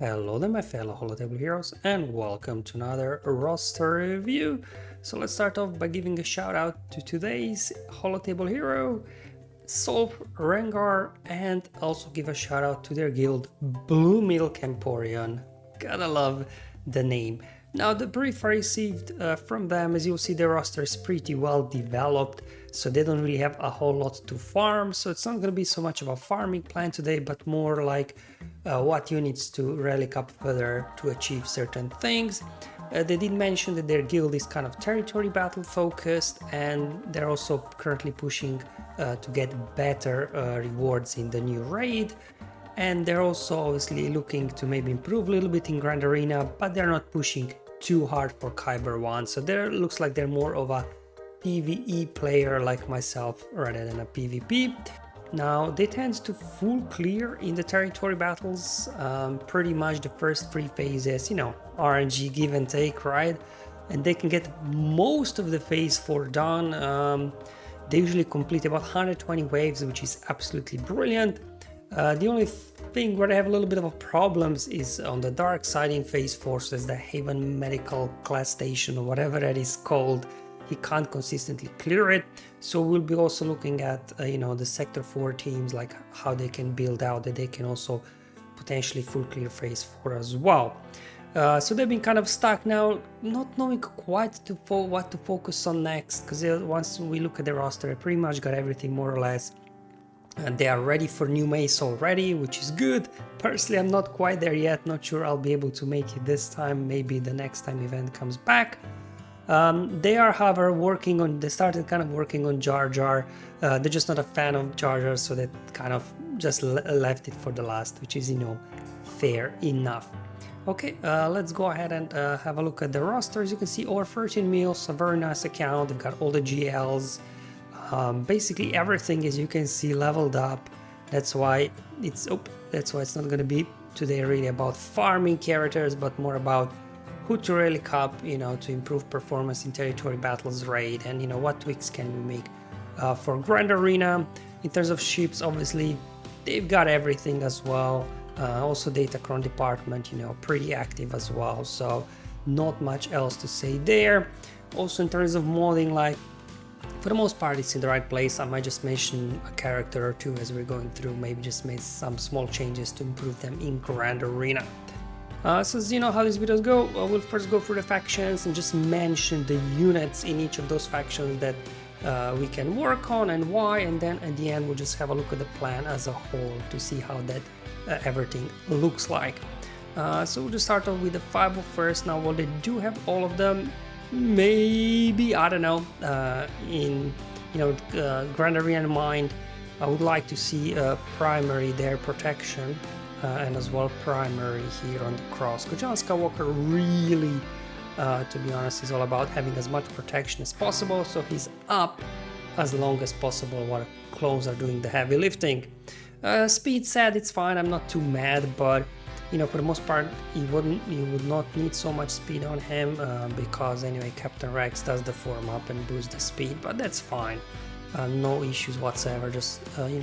Hello there my fellow Holotable heroes and welcome to another roster review. So let's start off by giving a shout out to today's Holotable hero, Solve Rengar, and also give a shout out to their guild, Blue Milk Emporion. Gotta love the name. Now the brief I received from them, as you'll see, their roster is pretty well developed, so they don't really have a whole lot to farm, so it's not going to be so much of a farming plan today, but more like what units to relic up further to achieve certain things. They did mention that their guild is kind of territory battle focused, and they're also currently pushing to get better rewards in the new raid. And they're also obviously looking to maybe improve a little bit in Grand Arena, but they're not pushing too hard for Kyber 1. So there looks like they're more of a PvE player like myself rather than a PvP. Now they tend to full clear in the territory battles, pretty much the first 3 phases, RNG give and take, right? And they can get most of the phase 4 done. They usually complete about 120 waves, which is absolutely brilliant. The only thing where I have a little bit of a problems is on the dark side in phase 4, so it's the Haven Medical Class Station or whatever that is called. He can't consistently clear it, so we'll be also looking at the sector 4 teams, like how they can build out that they can also potentially full clear phase 4 as well. So they've been kind of stuck now, not knowing quite what to focus on next, because once we look at the roster, I pretty much got everything more or less. And they are ready for new mace already, which is good. Personally, I'm not quite there yet, not sure I'll be able to make it this time, maybe the next time event comes back. They are, however, they started kind of working on Jar Jar. They're just not a fan of Jar Jar, so they kind of just left it for the last, which is, fair enough. Okay, let's go ahead and have a look at the roster. As you can see, over 13 meals, a very nice account. They've got all the GLs. Basically everything, as you can see, leveled up. That's why it's not going to be today really about farming characters, but more about who to relic up, to improve performance in territory battles raid, and what tweaks can we make for Grand Arena. In terms of ships, obviously they've got everything as well. Also Datacron department, pretty active as well, so not much else to say there. Also in terms of modding, like, for the most part it's in the right place. I might just mention a character or two as we're going through, maybe just made some small changes to improve them in Grand Arena. So as you know how these videos go, we'll first go through the factions and just mention the units in each of those factions that we can work on and why, and then at the end we'll just have a look at the plan as a whole to see how that everything looks like. So we'll just start off with the 5 first. Now, while they do have all of them, maybe, I don't know, in Grand Arena in mind, I would like to see primary their protection and as well primary here on the cross. Because John Skywalker really, to be honest, is all about having as much protection as possible, so he's up as long as possible while clones are doing the heavy lifting. Speed said it's fine, I'm not too mad, but for the most part, you would not need so much speed on him because anyway, Captain Rex does the form up and boost the speed, but that's fine. No issues whatsoever. Just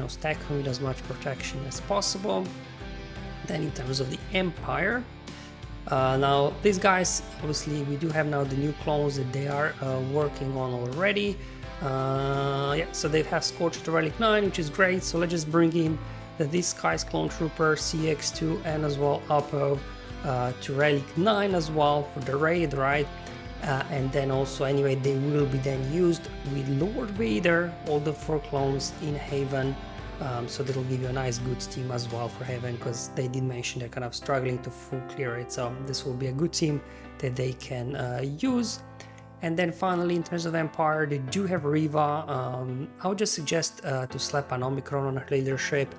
stack him with as much protection as possible. Then in terms of the Empire, now these guys, obviously we do have now the new clones that they are working on already. So they have Scorched Relic 9, which is great. So let's just bring in this Sky's Clone Trooper, CX2, and as well Oppo to Relic 9 as well for the raid, right? And then also, anyway, they will be then used with Lord Vader, all the 4 clones in Haven. So that'll give you a nice good team as well for Haven, because they did mention they're kind of struggling to full clear it. So this will be a good team that they can use. And then finally, in terms of Empire, they do have Riva. I would just suggest to slap an Omicron on her leadership.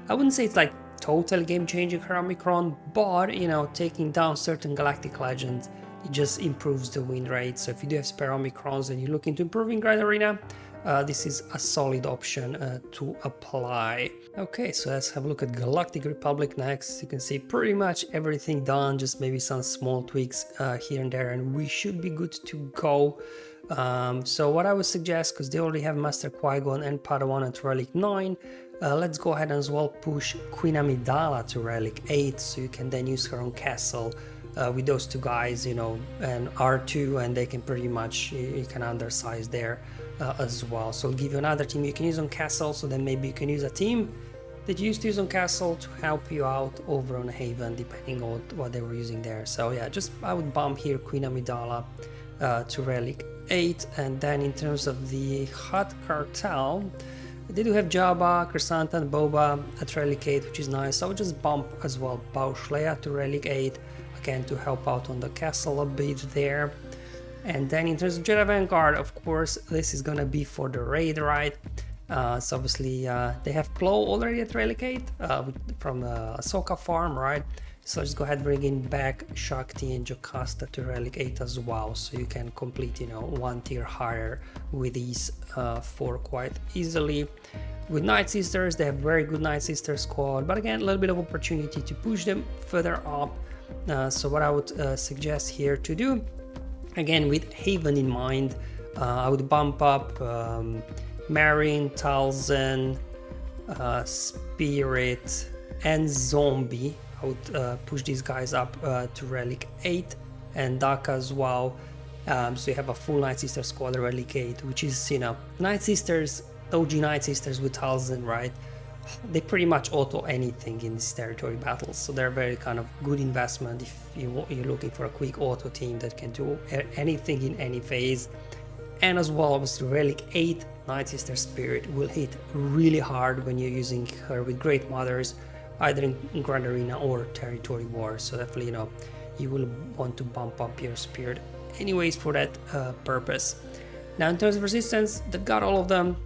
I wouldn't say it's like total game changing her Omicron, but taking down certain galactic legends, it just improves the win rate. So if you do have spare Omicrons and you're looking to improve in Grand Arena, this is a solid option to apply. Okay, so let's have a look at Galactic Republic next. You can see pretty much everything done, just maybe some small tweaks here and there, and we should be good to go. So what I would suggest, because they already have Master Qui-Gon and Padawan at Relic 9, let's go ahead and as well push Queen Amidala to Relic 8, so you can then use her on castle with those two guys, you know, and R2, and they can pretty much, you can undersize there as well. So I'll give you another team you can use on castle, so then maybe you can use a team that you used to use on castle to help you out over on Haven, depending on what they were using there. So yeah, just I would bump here Queen Amidala to Relic 8, and then in terms of the Hut Cartel, they do have Jabba, Chrysanthemum, Boba at Relic 8, which is nice. So I would just bump as well Baushlea to Relic 8, again to help out on the castle a bit there. And then in terms of Jedi Vanguard, of course, this is gonna be for the raid, right? So obviously they have Plo already at Relic 8 from the Ahsoka farm, right? So let's go ahead and bring in back Shakti and Jocasta to Relic 8 as well, so you can complete, you know, one tier higher with these 4 quite easily. With Night Sisters, they have very good Night Sister squad, but again, a little bit of opportunity to push them further up. So what I would suggest here to do, again with Haven in mind, I would bump up Marin, Talzin, Spirit, and Zombie. I would push these guys up to Relic 8, and Daka as well. So you have a full Night Sister squad at Relic 8, which is, you know, Night Sisters, OG Night Sisters with Talzin, right? They pretty much auto anything in these territory battles, so they're very kind of good investment if you're looking for a quick auto team that can do anything in any phase. And as well, obviously, Relic 8 Night Sister Spirit will hit really hard when you're using her with Great Mothers, either in Grand Arena or Territory War. So definitely, you know, you will want to bump up your Spirit anyways for that purpose. Now in terms of resistance, they've got all of them.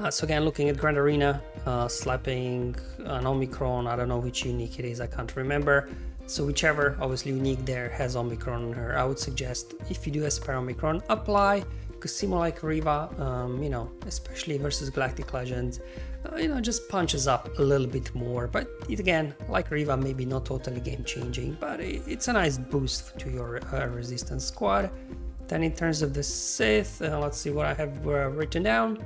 So again, looking at Grand Arena, slapping an Omicron, I don't know which unique it is, I can't remember. So whichever, obviously, unique there has Omicron on her, I would suggest, if you do a spare Omicron, apply, because Simo like Riva, you know, especially versus Galactic Legends, you know, just punches up a little bit more. But it, again, like Riva, maybe not totally game changing, but it's a nice boost to your resistance squad. Then in terms of the Sith, let's see what I have written down.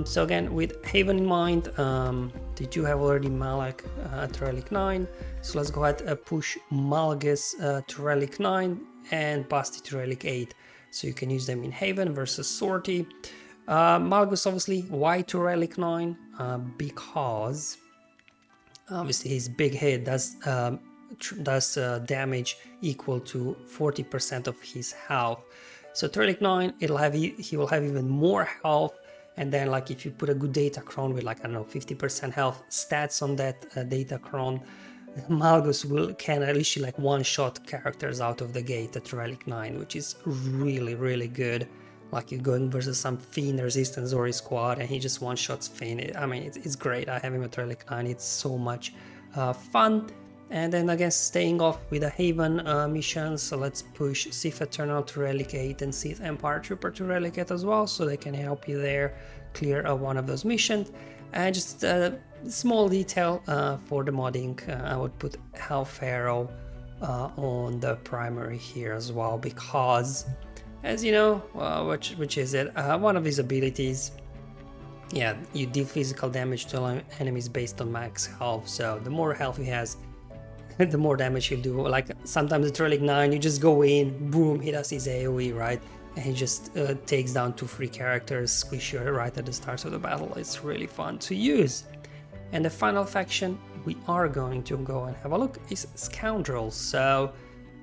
So again, with Haven in mind, they do have already Malak at Relic 9, so let's go ahead and push Malgus to Relic 9 and Basti to Relic 8, so you can use them in Haven versus Sortie. Malgus, obviously, why to Relic 9? Because obviously his big hit does damage equal to 40% of his health. So to Relic 9, he will have even more health. And then, like, if you put a good Datacron with, like, I don't know, 50% health stats on that Datacron, Malgus can at least like one-shot characters out of the gate at Relic 9, which is really, really good. Like, you're going versus some Fiend Resistance Zori squad, and he just one-shots Fiend. I mean, it's great. I have him at Relic 9. It's so much fun. And then, I guess, staying off with the Haven missions, so let's push Sith Eternal to Relic 8 and Sith Empire Trooper to Relic 8 as well, so they can help you there clear one of those missions. And just a small detail for the modding, I would put Hell Pharaoh on the primary here as well, because, as you know, which is it? One of his abilities, yeah, you deal physical damage to enemies based on max health, so the more health he has, the more damage he'll do. Like, sometimes at Relic 9, you just go in, boom, he does his AoE, right? And he just takes down 2 free characters, squish you right at the start of the battle. It's really fun to use. And the final faction we are going to go and have a look is Scoundrels. So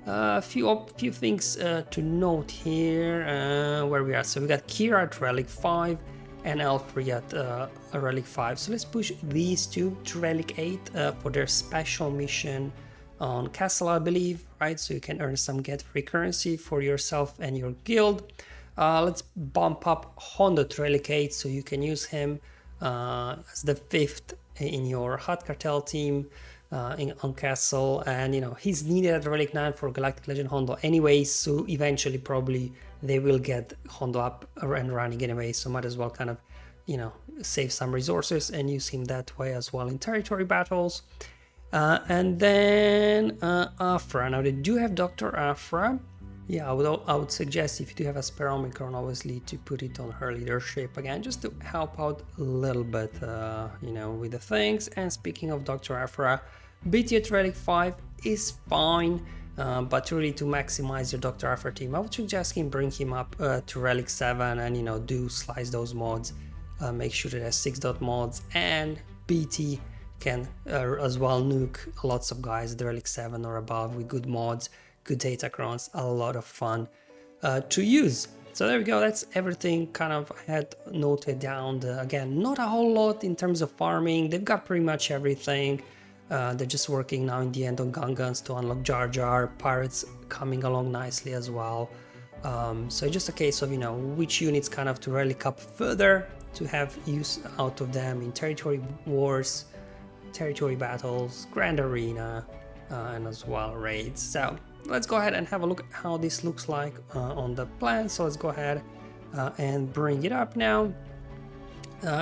a few things to note here where we are. So we got Kira at Relic 5 and L3 at Relic 5. So let's push these two to Relic 8 for their special mission on Castle, I believe, right? So you can earn some get free currency for yourself and your guild. Let's bump up Hondo to Relic 8 so you can use him as the 5th in your Hut Cartel team on Castle, and you know, he's needed at Relic 9 for Galactic Legend Hondo anyway, so eventually probably they will get Hondo up and running anyway, so might as well kind of, you know, save some resources and use him that way as well in territory battles. And then Afra. Now they do have Dr. Afra, Yeah, I would suggest if you do have a spare Omicron, obviously, to put it on her leadership again, just to help out a little bit, with the things. And speaking of Dr. Aphra, BT at Relic 5 is fine, but really to maximize your Dr. Aphra team, I would suggest bring him up to Relic 7 and, do slice those mods, make sure it has 6 dot mods, and BT can as well nuke lots of guys at Relic 7 or above with good mods, good data crons, a lot of fun to use. So there we go, that's everything kind of I had noted down. Again, not a whole lot in terms of farming, they've got pretty much everything. They're just working now in the end on gun guns to unlock Jar Jar, pirates coming along nicely as well. So just a case of, which units kind of to relic up further to have use out of them in territory wars, territory battles, Grand Arena, and as well raids. So let's go ahead and have a look at how this looks like on the plan. So let's go ahead and bring it up now.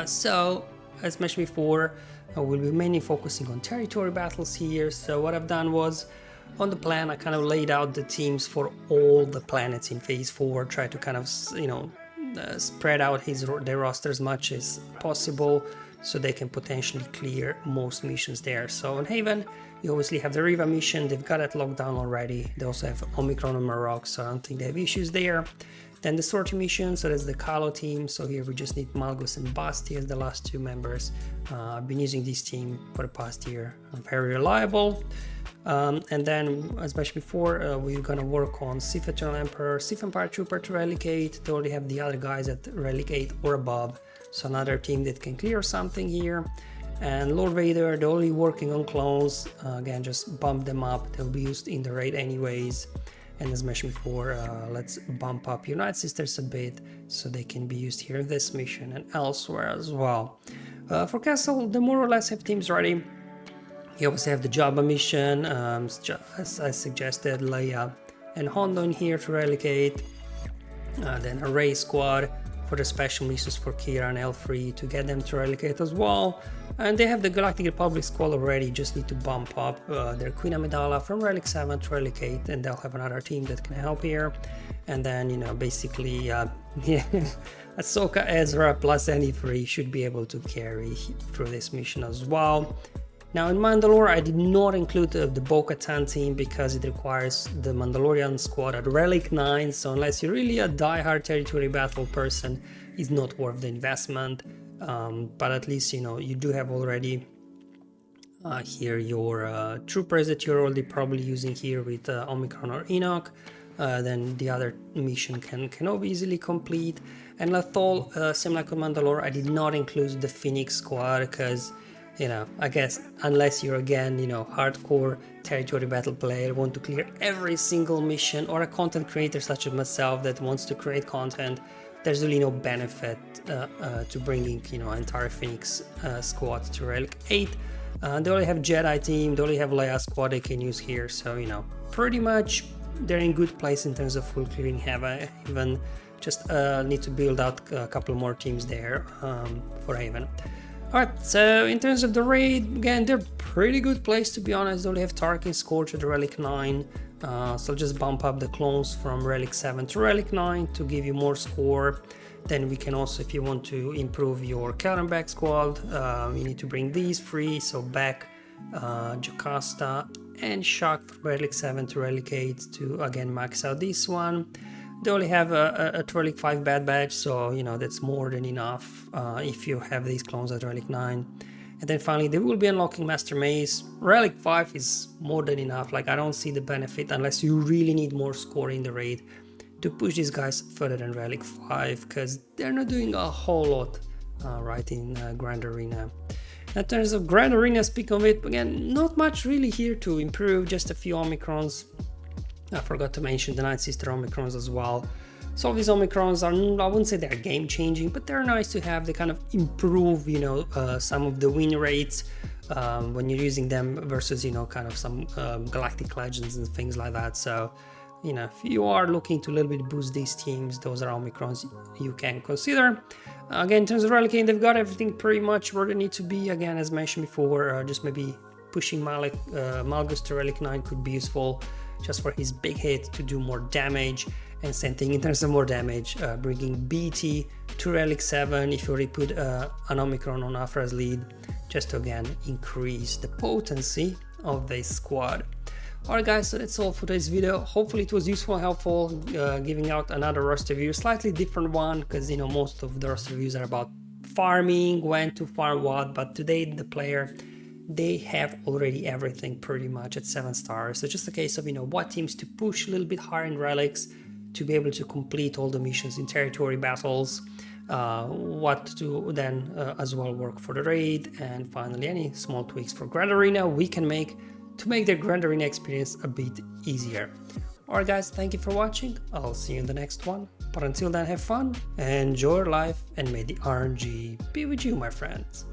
So as mentioned before, we'll be mainly focusing on territory battles here. So what I've done was, on the plan, I kind of laid out the teams for all the planets in phase 4, try to kind of, spread out their roster as much as possible so they can potentially clear most missions there. So on Haven, you obviously have the Riva mission, they've got it locked down already. They also have Omicron and Marok, so I don't think they have issues there. Then the sortie mission, so that's the Kalo team. So here we just need Malgus and Basti as the last 2 members. I've been using this team for the past year, very reliable. And then, as mentioned before, we're gonna work on Sith Eternal Emperor, Sith Empire Trooper to Relic 8. They already have the other guys at Relic 8 or above, so another team that can clear something here. And Lord Vader, they're only working on clones. Again, just bump them up, they'll be used in the raid anyways. And as mentioned before, let's bump up United Sisters a bit so they can be used here in this mission and elsewhere as well. For Castle, they more or less have teams ready. You obviously have the Jabba mission, as I suggested, Leia and Hondo in here to Relic 8. Then a Ray squad for the special missions for Kira and L3 to get them to Relic 8 as well. And they have the Galactic Republic squad already, just need to bump up their Queen Amidala from Relic 7 to Relic 8, and they'll have another team that can help here. And then, basically, Ahsoka, Ezra plus any 3 should be able to carry through this mission as well. Now in Mandalore, I did not include the Bo-Katan team because it requires the Mandalorian squad at Relic 9, so unless you're really a die-hard territory battle person, it's not worth the investment. But at least, you do have already here your troopers that you're already probably using here with Omicron or Enoch. Then the other mission can easily complete. And Lethal, same like on Mandalore, I did not include the Phoenix squad because, I guess unless you're again, hardcore territory battle player, want to clear every single mission, or a content creator such as myself that wants to create content, there's really no benefit to bringing, entire Phoenix squad to Relic 8. They only have Jedi team, they only have Leia squad they can use here, so, pretty much they're in good place in terms of full clearing Haven. Even just need to build out a couple more teams there for Haven. Alright, so in terms of the raid, again, they're pretty good place to be honest. They only have Tarkin Scorch at Relic 9, so just bump up the clones from Relic 7 to Relic 9 to give you more score. Then we can also, if you want to improve your Kallenbach squad, you need to bring these 3, so Beck, Jocasta and Shock from Relic 7 to Relic 8 to again max out this one. They only have a Relic 5 bad badge, so that's more than enough if you have these clones at Relic 9. And then finally they will be unlocking Master Mace. Relic 5 is more than enough, like I don't see the benefit unless you really need more score in the raid to push these guys further than Relic 5, because they're not doing a whole lot right in Grand Arena. In terms of Grand Arena, speak of it, again, not much really here to improve, just a few Omicrons. I forgot to mention the Night Sister Omicrons as well. So these Omicrons are, I wouldn't say they're game changing, but they're nice to have. They kind of improve, some of the win rates when you're using them versus, kind of some Galactic Legends and things like that. So, if you are looking to a little bit boost these teams, those are Omicrons you can consider. Again, in terms of Relic, they've got everything pretty much where they need to be. Again, as mentioned before, just maybe pushing Malgus to Relic 9 could be useful just for his big hit to do more damage, and same thing in terms of more damage, bringing BT to Relic 7 if you already put an Omicron on Afra's lead, just to again increase the potency of this squad. Alright guys, so that's all for today's video. Hopefully it was useful and helpful, giving out another roster review, slightly different one, because you know most of the roster reviews are about farming, when to farm what, but today the player, they have already everything pretty much at 7 stars. So just a case of, you know, what teams to push a little bit higher in relics to be able to complete all the missions in territory battles, what to then as well work for the raid, and finally any small tweaks for Grand Arena we can make to make the Grand Arena experience a bit easier. Alright guys, thank you for watching, I'll see you in the next one, but until then have fun, enjoy your life, and may the RNG be with you, my friends.